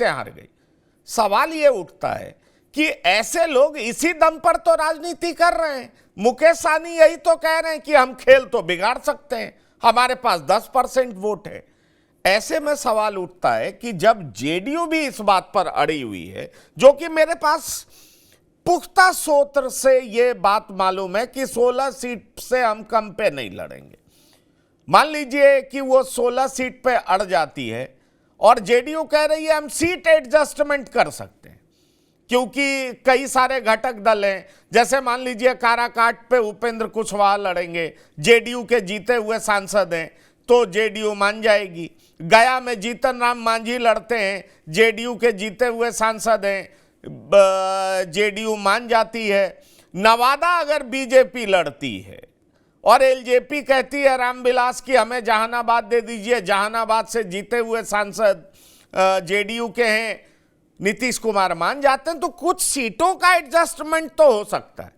हार गई। सवाल ये उठता है कि ऐसे लोग इसी दम पर तो राजनीति कर रहे हैं। मुकेश सहनी यही तो कह रहे हैं कि हम खेल तो बिगाड़ सकते हैं, हमारे पास 10% वोट है। ऐसे में सवाल उठता है कि जब जेडीयू भी इस बात पर अड़ी हुई है, जो कि मेरे पास पुख्ता सूत्र से यह बात मालूम है कि 16 सीट से हम कम पे नहीं लड़ेंगे। मान लीजिए कि वो 16 सीट पे अड़ जाती है और जेडीयू कह रही है हम सीट एडजस्टमेंट कर सकते हैं, क्योंकि कई सारे घटक दल हैं। जैसे मान लीजिए काराकाट पे उपेंद्र कुशवाहा लड़ेंगे, जेडीयू के जीते हुए सांसद हैं, तो जेडीयू मान जाएगी। गया में जीतन राम मांझी लड़ते हैं, जेडीयू के जीते हुए सांसद हैं, जेडीयू मान जाती है। नवादा अगर बीजेपी लड़ती है और एलजेपी कहती है रामविलास की हमें जहानाबाद दे दीजिए, जहानाबाद से जीते हुए सांसद जेडीयू के हैं, नीतीश कुमार मान जाते हैं, तो कुछ सीटों का एडजस्टमेंट तो हो सकता है।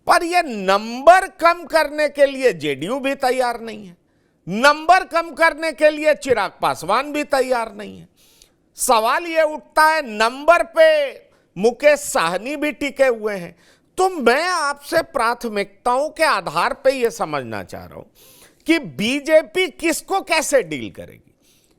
पर यह नंबर कम करने के लिए जेडीयू भी तैयार नहीं है, नंबर कम करने के लिए चिराग पासवान भी तैयार नहीं है। सवाल यह उठता है, नंबर पे मुकेश सहनी भी टिके हुए हैं। तो मैं आपसे प्राथमिकताओं के आधार पे यह समझना चाह रहा हूं कि बीजेपी किसको कैसे डील करेगी।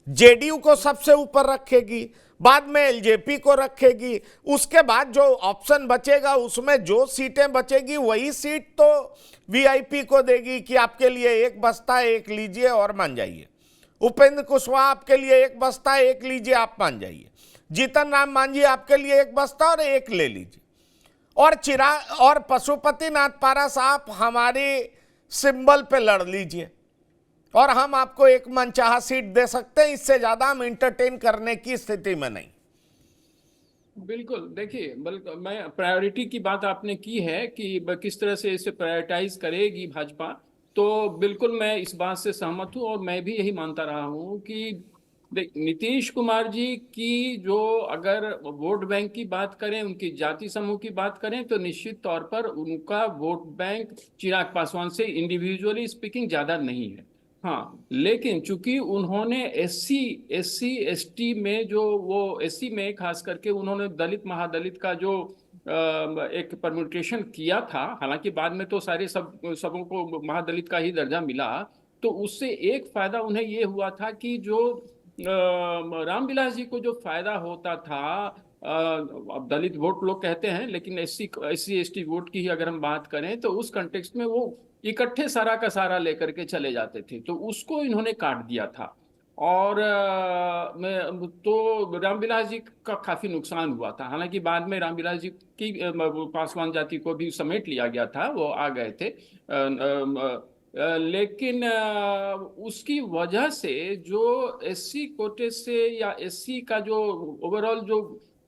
जेडीयू को सबसे ऊपर रखेगी, बाद में एलजेपी को रखेगी, उसके बाद जो ऑप्शन बचेगा उसमें जो सीटें बचेगी वही सीट तो वीआईपी को देगी कि आपके लिए एक बस्ता है, एक लीजिए और मान जाइए। उपेंद्र कुशवाहा आपके लिए एक बस्ता है, एक लीजिए, आप मान जाइए। जीतन राम मांझी आपके लिए एक बस्ता और एक ले लीजिए। और पशुपति नाथ पारस आप हमारे सिंबल पे लड़ लीजिए और हम आपको एक मनचाहा सीट दे सकते हैं, इससे ज्यादा हम इंटरटेन करने की स्थिति में नहीं। बिल्कुल, देखिए, बल्कि मैं प्रायोरिटी की बात आपने की है कि किस तरह से इसे प्रायोरिटाइज करेगी भाजपा, तो बिल्कुल मैं इस बात से सहमत हूँ और मैं भी यही मानता रहा हूँ कि नीतीश कुमार जी की जो अगर वोट बैंक की बात करें, उनकी जाति समूह की बात करें, तो निश्चित तौर पर उनका वोट बैंक चिराग पासवान से इंडिविजुअली स्पीकिंग ज्यादा नहीं है। हाँ, लेकिन चूंकि उन्होंने एससी एसटी में जो वो एससी में खास करके उन्होंने दलित महादलित का जो एक परम्यूटेशन किया था, हालांकि बाद में तो सारे सबों को महादलित का ही दर्जा मिला, तो उससे एक फायदा उन्हें ये हुआ था कि जो रामविलास जी को जो फायदा होता था, अब दलित वोट लोग कहते हैं, लेकिन एससी एसटी वोट की ही अगर हम बात करें तो उस कंटेक्स्ट में वो इकट्ठे सारा का सारा लेकर के चले जाते थे, तो उसको इन्होंने काट दिया था। और मैं तो रामविलास जी का काफी नुकसान हुआ था। हालांकि बाद में रामविलास जी की पासवान जाति को भी समेट लिया गया था, वो आ गए थे, लेकिन उसकी वजह से जो एससी कोटे से या एससी का जो ओवरऑल जो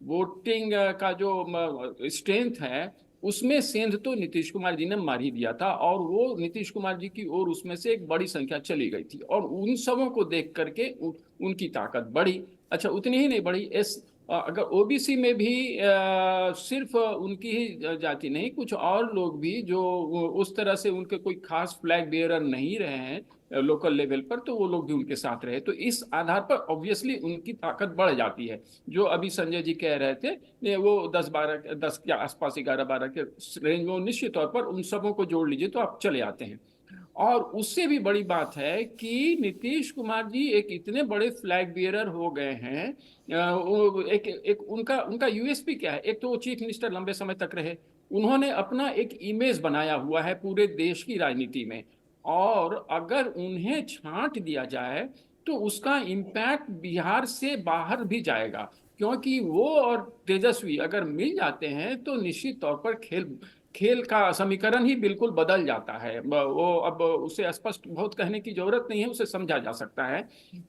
वोटिंग का जो स्ट्रेंथ है, उसमें सेंध तो नीतीश कुमार जी ने मार ही दिया था और वो नीतीश कुमार जी की ओर उसमें से एक बड़ी संख्या चली गई थी और उन सबों को देख करके उनकी ताकत बढ़ी। अच्छा, उतनी ही नहीं बढ़ी, अगर ओबीसी में भी सिर्फ उनकी ही जाति नहीं, कुछ और लोग भी जो उस तरह से उनके कोई खास फ्लैग बेयरर नहीं रहे हैं लोकल लेवल पर, तो वो लोग भी उनके साथ रहे, तो इस आधार पर ऑब्वियसली उनकी ताकत बढ़ जाती है। जो अभी संजय जी कह रहे थे वो 10 के आसपास, 11-12 के रेंज में, निश्चित तौर पर उन सबों को जोड़ लीजिए तो आप चले आते हैं। और उससे भी बड़ी बात है कि नीतीश कुमार जी एक इतने बड़े फ्लैग बियरर हो गए हैं, एक उनका उनका यूएसपी क्या है, एक तो वो चीफ मिनिस्टर लंबे समय तक रहे, उन्होंने अपना एक इमेज बनाया हुआ है पूरे देश की राजनीति में, और अगर उन्हें छांट दिया जाए तो उसका इम्पैक्ट बिहार से बाहर भी जाएगा, क्योंकि वो और तेजस्वी अगर मिल जाते हैं तो निश्चित तौर पर खेल का समीकरण ही बिल्कुल बदल जाता है। वो अब उसे स्पष्ट बहुत कहने की जरूरत नहीं है, उसे समझा जा सकता है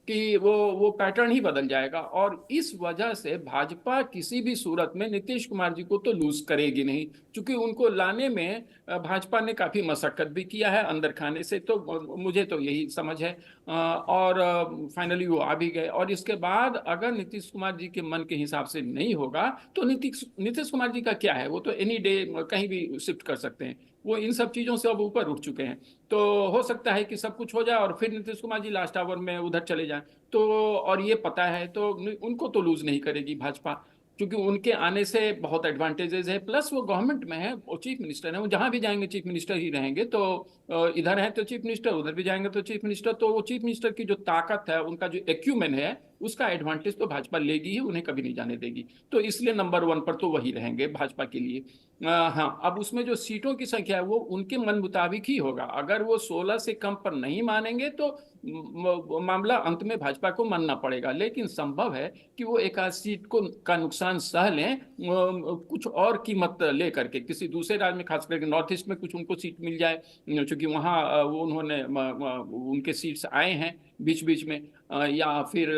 कि वो पैटर्न ही बदल जाएगा। और इस वजह से भाजपा किसी भी सूरत में नीतीश कुमार जी को तो लूज करेगी नहीं, क्योंकि उनको लाने में भाजपा ने काफी मशक्कत भी किया है अंदर खाने से, तो मुझे तो यही समझ है। और फाइनली वो आ भी गए, और इसके बाद अगर नीतीश कुमार जी के मन के हिसाब से नहीं होगा तो नीतीश कुमार जी का क्या है, वो तो एनी डे कहीं भी शिफ्ट कर सकते हैं। वो इन सब चीजों से अब ऊपर उठ चुके हैं। तो हो सकता है कि सब कुछ हो जाए और फिर नीतीश कुमार जी लास्ट आवर में उधर चले जाएं। तो और ये पता है तो उनको तो लूज नहीं करेगी भाजपा, क्योंकि उनके आने से बहुत एडवांटेजेस है। प्लस वो गवर्नमेंट में है, वो चीफ मिनिस्टर है, वो जहां भी जाएंगे चीफ मिनिस्टर ही रहेंगे। तो इधर है तो चीफ मिनिस्टर, उधर भी जाएंगे तो चीफ मिनिस्टर। तो वो चीफ मिनिस्टर की जो ताकत है, उनका जो एक्यूमेन है, उसका एडवांटेज तो भाजपा लेगी ही, उन्हें कभी नहीं जाने देगी। तो इसलिए नंबर 1 पर तो वही रहेंगे भाजपा के लिए। हाँ, अब उसमें जो सीटों की संख्या है वो उनके मन मुताबिक ही होगा। अगर वो 16 से कम पर नहीं मानेंगे तो मामला अंत में भाजपा को मानना पड़ेगा। लेकिन संभव है कि वो एक आध सीट को का नुकसान सह लें, कुछ और कीमत लेकर के किसी दूसरे राज्य में, खास करके नॉर्थ ईस्ट में कुछ उनको सीट मिल जाए, क्योंकि वहाँ वो उन्होंने उनके सीट्स आए हैं बीच बीच में। या फिर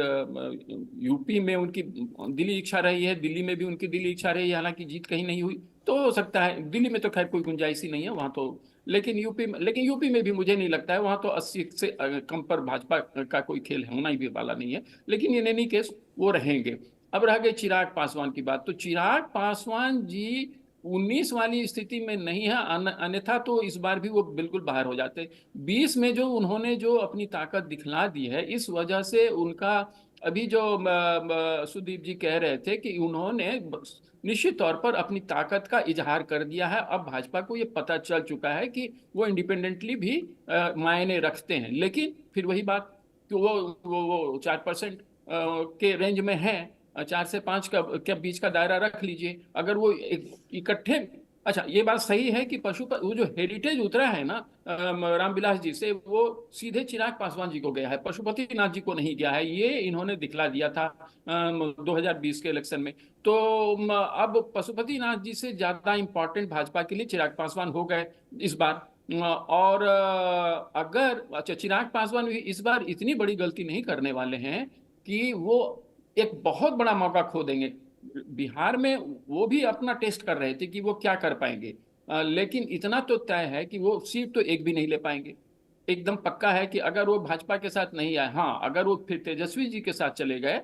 यूपी में उनकी दिली इच्छा रही है, दिल्ली में भी उनकी दिली इच्छा रही है, हालांकि जीत कहीं नहीं हुई। तो हो सकता है, दिल्ली में तो खैर कोई गुंजाइश ही नहीं है वहां तो। लेकिन यूपी में भी मुझे नहीं लगता है, वहां तो 80 से कम पर भाजपा का कोई खेल होना ही भी वाला नहीं है। लेकिन इन एनी केस वो रहेंगे। अब रह गई चिराग पासवान की बात, तो चिराग पासवान जी 19 वाली स्थिति में नहीं है, अन्यथा तो इस बार भी वो बिल्कुल बाहर हो जाते। 20 में जो उन्होंने जो अपनी ताकत दिखला दी है, इस वजह से उनका अभी जो सुदीप जी कह रहे थे कि उन्होंने निश्चित तौर पर अपनी ताकत का इजहार कर दिया है। अब भाजपा को ये पता चल चुका है कि वो इंडिपेंडेंटली भी मायने रखते हैं। लेकिन फिर वही बात कि वो 4% के रेंज में है, 4 से 5 का बीच का दायरा रख लीजिए। अगर वो इकट्ठे, अच्छा ये बात सही है कि वो जो हेरिटेज उतरा है ना रामविलास जी से, वो सीधे चिराग पासवान जी को गया है, पशुपति नाथ जी को नहीं गया है। ये इन्होंने दिखला दिया था 2020 के इलेक्शन में। तो अब पशुपति नाथ जी से ज्यादा इंपॉर्टेंट भाजपा के लिए चिराग पासवान हो गए इस बार। और अगर अच्छा, चिराग पासवान भी इस बार इतनी बड़ी गलती नहीं करने वाले हैं कि वो एक बहुत बड़ा मौका खो देंगे। बिहार में वो भी अपना टेस्ट कर रहे थे कि वो क्या कर पाएंगे, लेकिन इतना तो तय है कि वो सीट तो एक भी नहीं ले पाएंगे। एकदम पक्का है कि अगर वो भाजपा के साथ नहीं आए, हाँ अगर वो फिर तेजस्वी जी के साथ चले गए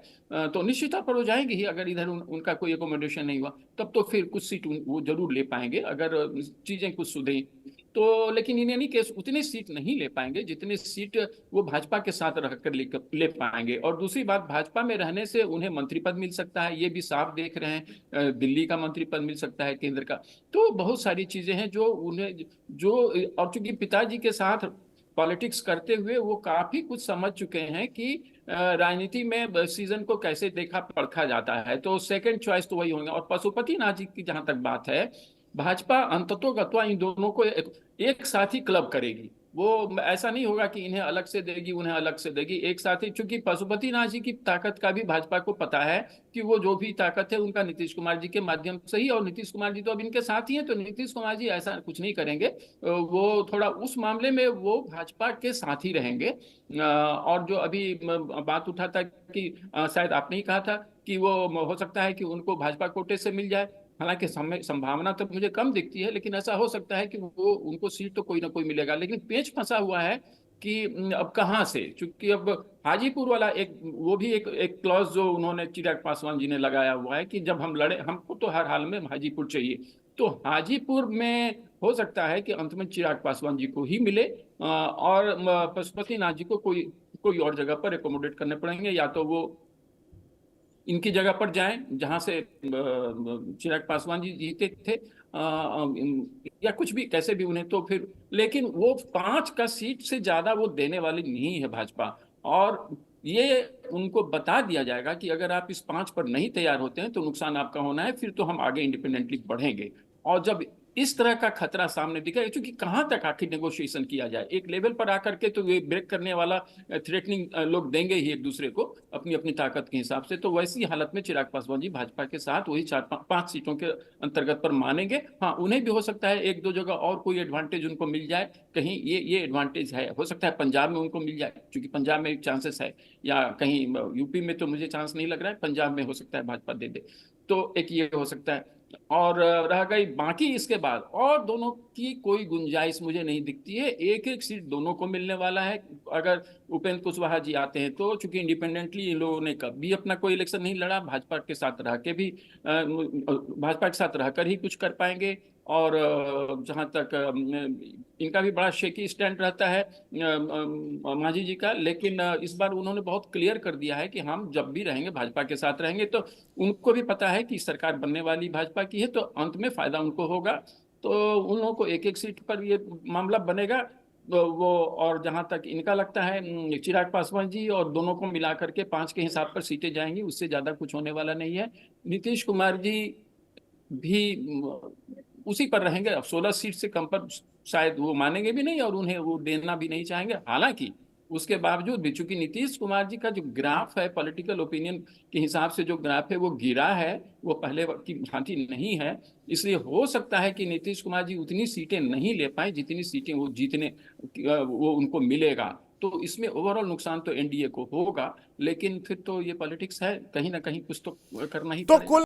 तो निश्चित तौर पर वो जाएंगे ही। अगर इधर उनका कोई एकोमोडेशन नहीं हुआ तब तो फिर कुछ सीट वो जरूर ले पाएंगे, अगर चीजें कुछ सुधरी तो। लेकिन इन एनी केस उतनी सीट नहीं ले पाएंगे जितनी सीट वो भाजपा के साथ रहकर ले पाएंगे। और दूसरी बात, भाजपा में रहने से उन्हें मंत्री पद मिल सकता है, ये भी साफ देख रहे हैं। दिल्ली का मंत्री पद मिल सकता है, केंद्र का। तो बहुत सारी चीजें हैं जो उन्हें, जो और चूंकि पिताजी के साथ पॉलिटिक्स करते हुए वो काफी कुछ समझ चुके हैं कि राजनीति में सीजन को कैसे देखा परखा जाता है। तो सेकंड चॉइस तो वही होंगे। और पशुपति नाथ जी की जहां तक बात है, भाजपा अंततोगत्वा इन दोनों को एक साथ ही क्लब करेगी। वो ऐसा नहीं होगा कि इन्हें अलग से देगी उन्हें अलग से देगी, एक साथ ही। चूंकि पशुपति नाथ जी की ताकत का भी भाजपा को पता है कि वो जो भी ताकत है उनका नीतीश कुमार जी के माध्यम से ही, और नीतीश कुमार जी तो अब इनके साथ ही हैं, तो नीतीश कुमार जी ऐसा कुछ नहीं करेंगे। वो थोड़ा उस मामले में वो भाजपा के साथ ही रहेंगे। और जो अभी बात उठा था कि शायद आपने ही कहा था कि वो हो सकता है कि उनको भाजपा कोटे से मिल जाए। हालांकि संभावना तो मुझे कम दिखती है, लेकिन ऐसा हो सकता है कि वो उनको सीट तो कोई ना कोई मिलेगा। लेकिन पेच फंसा हुआ है कि अब कहाँ से, क्योंकि अब हाजीपुर वाला एक, वो भी एक क्लॉज जो उन्होंने चिराग पासवान जी ने लगाया हुआ है कि जब हम लड़े, हमको तो हर हाल में हाजीपुर चाहिए। तो हाजीपुर में हो सकता है कि अंत में चिराग पासवान जी को ही मिले, और पशुपति नाथ जी को कोई कोई और जगह पर एकोमोडेट करने पड़ेंगे, या तो वो इनकी जगह पर जाएं जहां से चिराग पासवान जी जीते थे, या कुछ भी कैसे भी उन्हें तो फिर। लेकिन वो 5 का सीट से ज्यादा वो देने वाली नहीं है भाजपा। और ये उनको बता दिया जाएगा कि अगर आप इस 5 पर नहीं तैयार होते हैं तो नुकसान आपका होना है, फिर तो हम आगे इंडिपेंडेंटली बढ़ेंगे। और जब इस तरह का खतरा सामने दिखेगा, क्योंकि कहाँ तक आखिर नेगोशिएशन किया जाए, एक लेवल पर आकर के तो ये ब्रेक करने वाला थ्रेटनिंग लोग देंगे ही एक दूसरे को अपनी अपनी ताकत के हिसाब से। तो वैसी हालत में चिराग पासवान जी भाजपा के साथ वही 4-5 सीटों के अंतर्गत पर मानेंगे। हाँ, उन्हें भी हो सकता है एक दो जगह और कोई एडवांटेज उनको मिल जाए कहीं। ये एडवांटेज है, हो सकता है पंजाब में उनको मिल जाए, क्योंकि पंजाब में चांसेस है, या कहीं यूपी में तो मुझे चांस नहीं लग रहा है, पंजाब में हो सकता है भाजपा दे दे। तो एक ये हो सकता है। और रह गई बाकी, इसके बाद और दोनों की कोई गुंजाइश मुझे नहीं दिखती है। एक एक सीट दोनों को मिलने वाला है। अगर उपेंद्र कुशवाहा जी आते हैं, तो चूंकि इंडिपेंडेंटली इन लोगों ने कभी अपना कोई इलेक्शन नहीं लड़ा, भाजपा के साथ रह के भी भाजपा के साथ रहकर ही कुछ कर पाएंगे। और जहां तक इनका भी बड़ा शेकी स्टैंड रहता है मांझी जी का, लेकिन इस बार उन्होंने बहुत क्लियर कर दिया है कि हम जब भी रहेंगे भाजपा के साथ रहेंगे। तो उनको भी पता है कि सरकार बनने वाली भाजपा की है, तो अंत में फायदा उनको होगा। तो उन लोगों को एक एक सीट पर ये मामला बनेगा। तो वो, और जहां तक इनका लगता है चिराग पासवान जी और दोनों को मिलाकर के 5 के हिसाब पर सीटें जाएंगी, उससे ज्यादा कुछ होने वाला नहीं है। नीतीश कुमार जी भी उसी पर रहेंगे। अब 16 सीट से कम पर शायद वो मानेंगे भी नहीं और उन्हें वो देना भी नहीं चाहेंगे। हालांकि उसके बावजूद भी चूंकि नीतीश कुमार जी का जो ग्राफ है पॉलिटिकल ओपिनियन के हिसाब से, जो ग्राफ है वो गिरा है, वो पहले की भांति नहीं है। इसलिए हो सकता है कि नीतीश कुमार जी उतनी सीटें नहीं ले पाए जितनी सीटें वो जीतने वो उनको मिलेगा। तो इसमें ओवरऑल नुकसान तो एनडीए को होगा, लेकिन फिर तो ये पॉलिटिक्स है, कहीं ना कहीं कुछ तो करना ही तो पड़ेगा। कुल